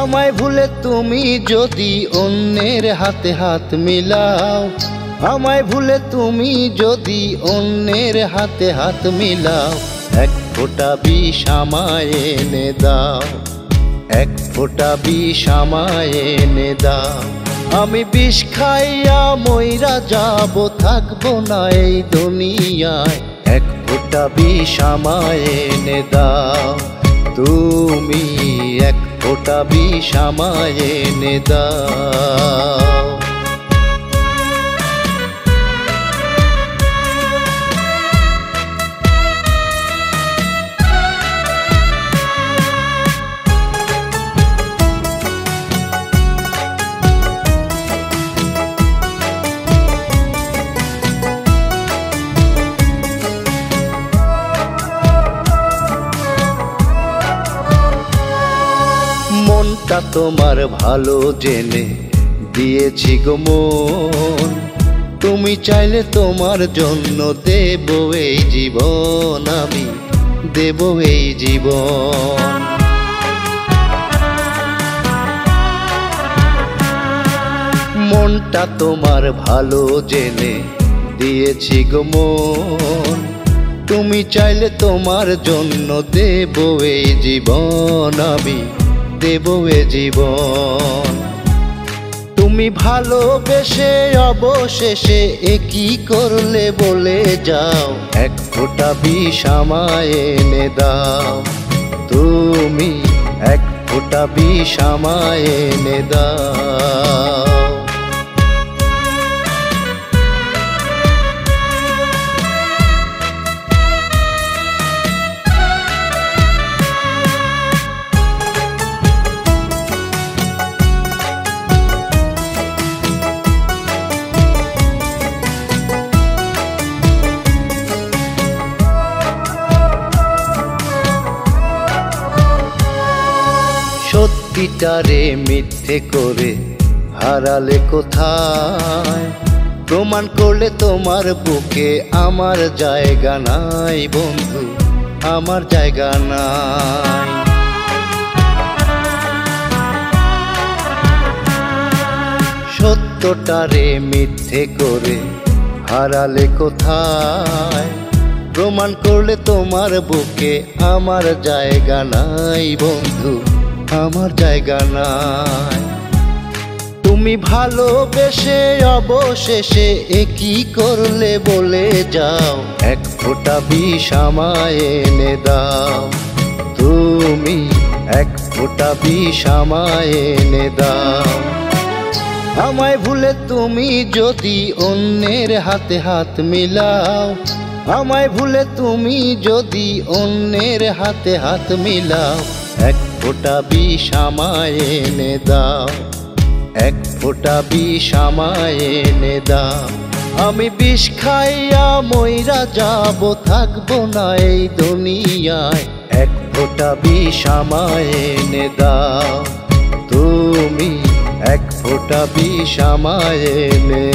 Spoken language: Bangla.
আমায় ভুলে তুমি যদি অন্যের হাতে হাত মিলাও, আমায় ভুলে তুমি যদি অন্যের হাতে হাত মিলাও, এক ফোঁটা বিষ আমায় এনে দাও, এক ফোঁটা বিষ আমায় এনে দাও। আমি বিষ খাইয়া মইরা যাব, থাকবো না এই দুনিয়ায়, এক ফোঁটা বিষ আমায় এনে দাও। তুমি এক ফোঁটা বিষ আমায় এনে দাও। মনটা তোমার ভালো জেনে দিয়েছি গো মন, তুমি চাইলে তোমার জন্য দেব এই জীবন, আমি দেব এই জীবন। মনটা তোমার ভালো জেনে দিয়েছি গো মন, তুমি চাইলে তোমার জন্য দেব এই জীবন, আমি দেব এ জীবন। তুমি ভালোবেসে অবশেষে একই করলে বলে যাও, এক ফোঁটা বিষ আমায় এনে দাও। তুমি এক ফোঁটা বিষ আমায় এনে দাও। সত্যিটারে মিথ্যে করে হারালে কোথায়, প্রমাণ করলে তোমার বুকে আমার জায়গা নাই বন্ধু, আমার জায়গা নাই। সত্যটারে মিথ্যে করে হারালে কোথায়, প্রমাণ করলে তোমার বুকে আমার জায়গা নাই বন্ধু, আমার জায়গা নাই। তুমি ভালোবেসে অবশেষে একই করলে বলে যাও, এক ফোঁটা বিষ আমায় এনে দাও। তুমি এক ফোঁটা বিষ আমায় এনে দাও। আমায় ভুলে তুমি যদি অন্যের হাতে হাত মিলাও, আমায় ভুলে তুমি যদি অন্যের হাতে হাত মিলাও, এক ফোঁটা বিষ আমায় এনে দাও, এক ফোঁটা বিষ আমায় এনে দাও। আমি বিষ খাইয়া মইরা যাব, থাকবো না এই দুনিয়ায়, এক ফোঁটা বিষ আমায় এনে দাও। তুমি এক ফোঁটা বিষ আমায় এনে